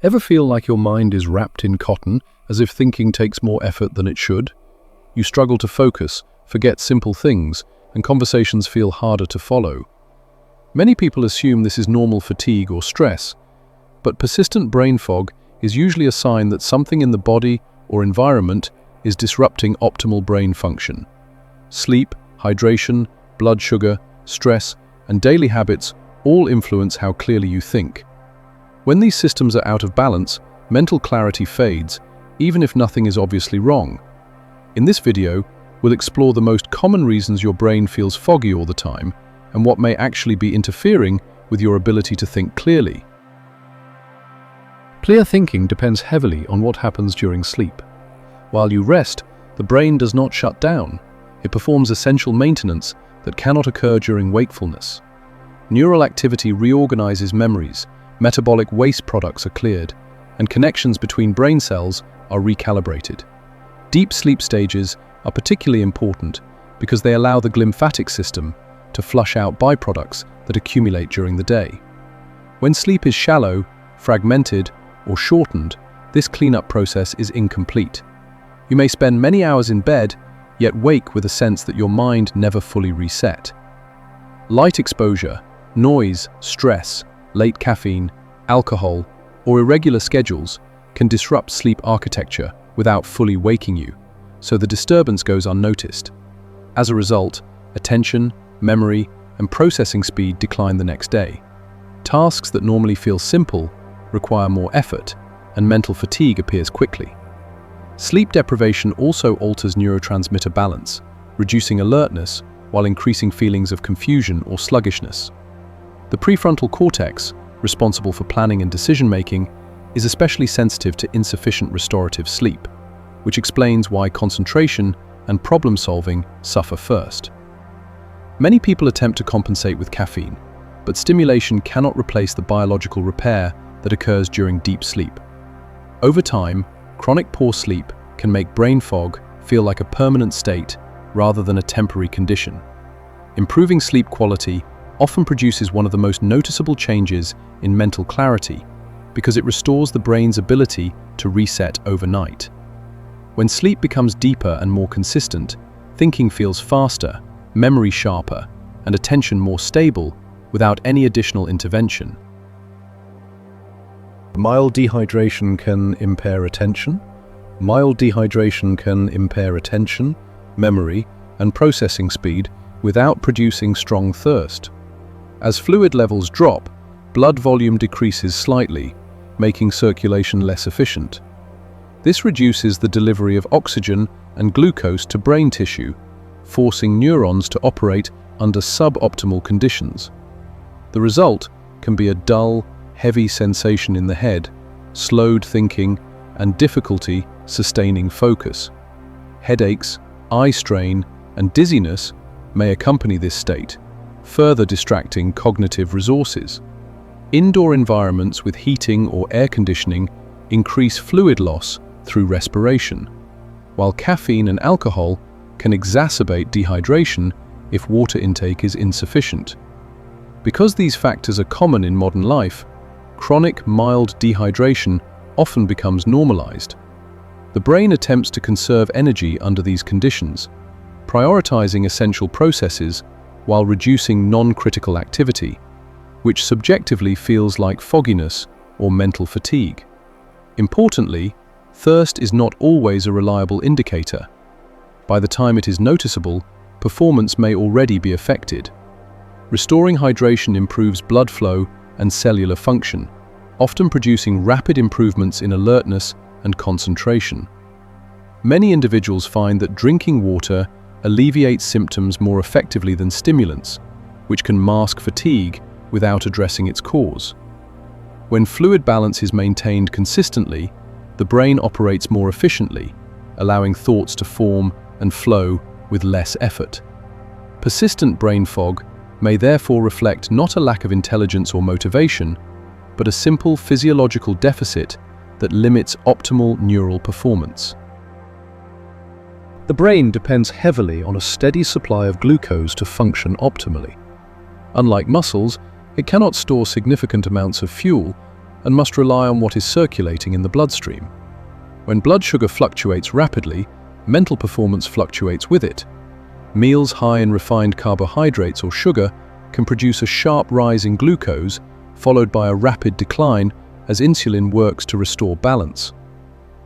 Ever feel like your mind is wrapped in cotton, as if thinking takes more effort than it should? You struggle to focus, forget simple things, and conversations feel harder to follow. Many people assume this is normal fatigue or stress, but persistent brain fog is usually a sign that something in the body or environment is disrupting optimal brain function. Sleep, hydration, blood sugar, stress, and daily habits all influence how clearly you think. When these systems are out of balance, mental clarity fades, even if nothing is obviously wrong. In this video, we'll explore the most common reasons your brain feels foggy all the time and what may actually be interfering with your ability to think clearly. Clear thinking depends heavily on what happens during sleep. While you rest, the brain does not shut down. It performs essential maintenance that cannot occur during wakefulness. Neural activity reorganizes memories, metabolic waste products are cleared, and connections between brain cells are recalibrated. Deep sleep stages are particularly important because they allow the glymphatic system to flush out byproducts that accumulate during the day. When sleep is shallow, fragmented, or shortened, this cleanup process is incomplete. You may spend many hours in bed, yet wake with a sense that your mind never fully reset. Light exposure, noise, stress, late caffeine, alcohol, or irregular schedules can disrupt sleep architecture without fully waking you, so the disturbance goes unnoticed. As a result, attention, memory, and processing speed decline the next day. Tasks that normally feel simple require more effort, and mental fatigue appears quickly. Sleep deprivation also alters neurotransmitter balance, reducing alertness while increasing feelings of confusion or sluggishness. The prefrontal cortex, responsible for planning and decision-making, is especially sensitive to insufficient restorative sleep, which explains why concentration and problem-solving suffer first. Many people attempt to compensate with caffeine, but stimulation cannot replace the biological repair that occurs during deep sleep. Over time, chronic poor sleep can make brain fog feel like a permanent state rather than a temporary condition. Improving sleep quality often produces one of the most noticeable changes in mental clarity because it restores the brain's ability to reset overnight. When sleep becomes deeper and more consistent, thinking feels faster, memory sharper, and attention more stable without any additional intervention. Mild dehydration can impair attention. Mild dehydration can impair attention, memory, and processing speed without producing strong thirst. As fluid levels drop, blood volume decreases slightly, making circulation less efficient. This reduces the delivery of oxygen and glucose to brain tissue, forcing neurons to operate under suboptimal conditions. The result can be a dull, heavy sensation in the head, slowed thinking, and difficulty sustaining focus. Headaches, eye strain, and dizziness may accompany this state, further distracting cognitive resources. Indoor environments with heating or air conditioning increase fluid loss through respiration, while caffeine and alcohol can exacerbate dehydration if water intake is insufficient. Because these factors are common in modern life, chronic mild dehydration often becomes normalized. The brain attempts to conserve energy under these conditions, prioritizing essential processes while reducing non-critical activity, which subjectively feels like fogginess or mental fatigue. Importantly, thirst is not always a reliable indicator. By the time it is noticeable, performance may already be affected. Restoring hydration improves blood flow and cellular function, often producing rapid improvements in alertness and concentration. Many individuals find that drinking water alleviates symptoms more effectively than stimulants, which can mask fatigue without addressing its cause. When fluid balance is maintained consistently, the brain operates more efficiently, allowing thoughts to form and flow with less effort. Persistent brain fog may therefore reflect not a lack of intelligence or motivation, but a simple physiological deficit that limits optimal neural performance. The brain depends heavily on a steady supply of glucose to function optimally. Unlike muscles, it cannot store significant amounts of fuel, and must rely on what is circulating in the bloodstream. When blood sugar fluctuates rapidly, mental performance fluctuates with it. Meals high in refined carbohydrates or sugar can produce a sharp rise in glucose, followed by a rapid decline as insulin works to restore balance.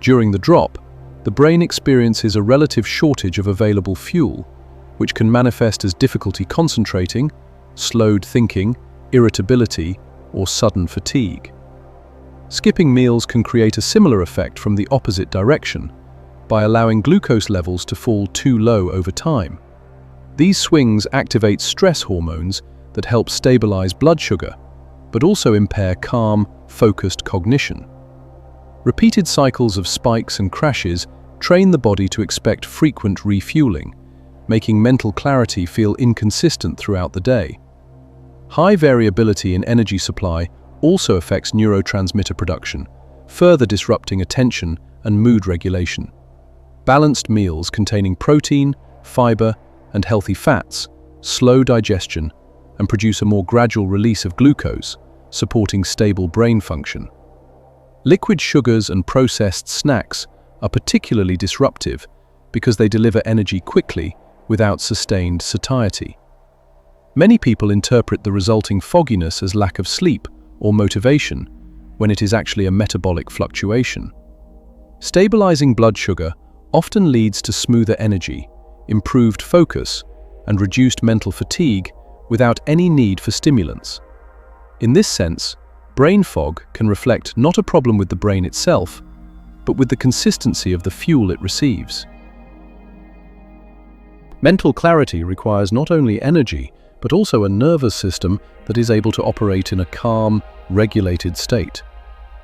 During the drop, the brain experiences a relative shortage of available fuel, which can manifest as difficulty concentrating, slowed thinking, irritability, or sudden fatigue. Skipping meals can create a similar effect from the opposite direction, by allowing glucose levels to fall too low over time. These swings activate stress hormones that help stabilize blood sugar, but also impair calm, focused cognition. Repeated cycles of spikes and crashes train the body to expect frequent refueling, making mental clarity feel inconsistent throughout the day. High variability in energy supply also affects neurotransmitter production, further disrupting attention and mood regulation. Balanced meals containing protein, fiber, and healthy fats slow digestion and produce a more gradual release of glucose, supporting stable brain function. Liquid sugars and processed snacks are particularly disruptive because they deliver energy quickly without sustained satiety. Many people interpret the resulting fogginess as lack of sleep or motivation, when it is actually a metabolic fluctuation. Stabilizing blood sugar often leads to smoother energy, improved focus, and reduced mental fatigue without any need for stimulants. In this sense, brain fog can reflect not a problem with the brain itself, but with the consistency of the fuel it receives. Mental clarity requires not only energy, but also a nervous system that is able to operate in a calm, regulated state.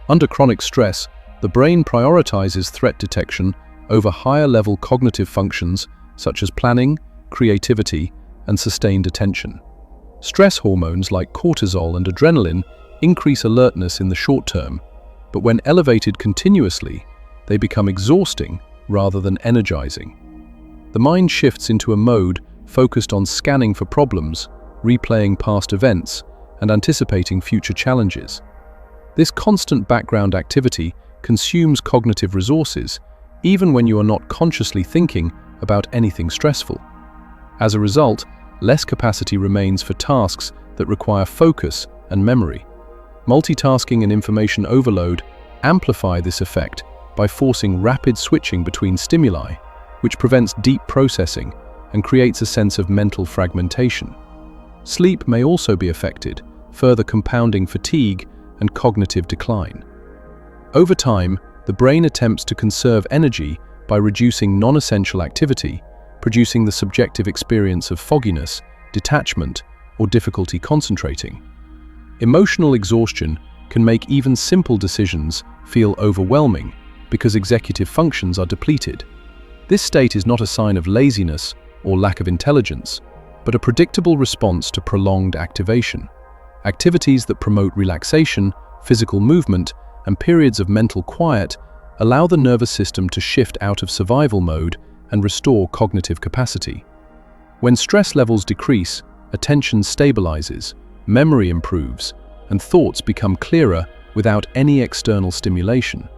Under chronic stress, the brain prioritizes threat detection over higher-level cognitive functions such as planning, creativity, and sustained attention. Stress hormones like cortisol and adrenaline increase alertness in the short term, but when elevated continuously, they become exhausting rather than energizing. The mind shifts into a mode focused on scanning for problems, replaying past events, and anticipating future challenges. This constant background activity consumes cognitive resources, even when you are not consciously thinking about anything stressful. As a result, less capacity remains for tasks that require focus and memory. Multitasking and information overload amplify this effect by forcing rapid switching between stimuli, which prevents deep processing and creates a sense of mental fragmentation. Sleep may also be affected, further compounding fatigue and cognitive decline. Over time, the brain attempts to conserve energy by reducing non-essential activity, producing the subjective experience of fogginess, detachment, or difficulty concentrating. Emotional exhaustion can make even simple decisions feel overwhelming because executive functions are depleted. This state is not a sign of laziness or lack of intelligence, but a predictable response to prolonged activation. Activities that promote relaxation, physical movement, and periods of mental quiet allow the nervous system to shift out of survival mode and restore cognitive capacity. When stress levels decrease, attention stabilizes, memory improves, and thoughts become clearer without any external stimulation.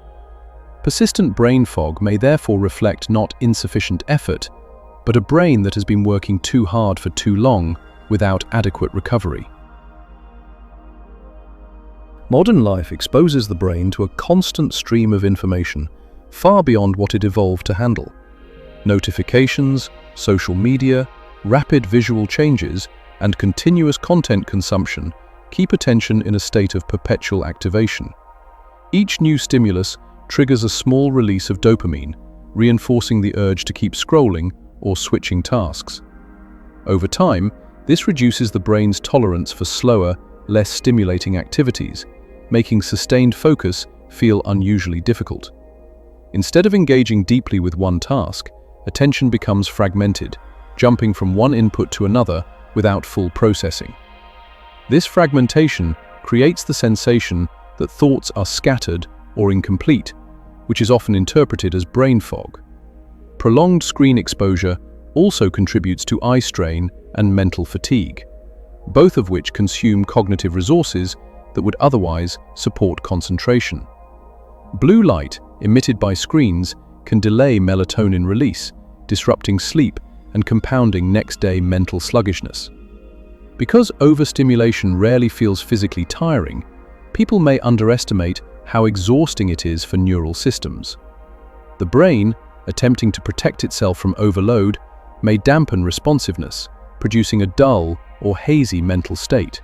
Persistent brain fog may therefore reflect not insufficient effort, but a brain that has been working too hard for too long without adequate recovery. Modern life exposes the brain to a constant stream of information, far beyond what it evolved to handle. Notifications, social media, rapid visual changes, and continuous content consumption keep attention in a state of perpetual activation. Each new stimulus triggers a small release of dopamine, reinforcing the urge to keep scrolling or switching tasks. Over time, this reduces the brain's tolerance for slower, less stimulating activities, making sustained focus feel unusually difficult. Instead of engaging deeply with one task, attention becomes fragmented, jumping from one input to another without full processing. This fragmentation creates the sensation that thoughts are scattered or incomplete, which is often interpreted as brain fog. Prolonged screen exposure also contributes to eye strain and mental fatigue, both of which consume cognitive resources that would otherwise support concentration. Blue light emitted by screens can delay melatonin release, disrupting sleep and compounding next-day mental sluggishness. Because overstimulation rarely feels physically tiring, people may underestimate how exhausting it is for neural systems. The brain, attempting to protect itself from overload, may dampen responsiveness, producing a dull or hazy mental state.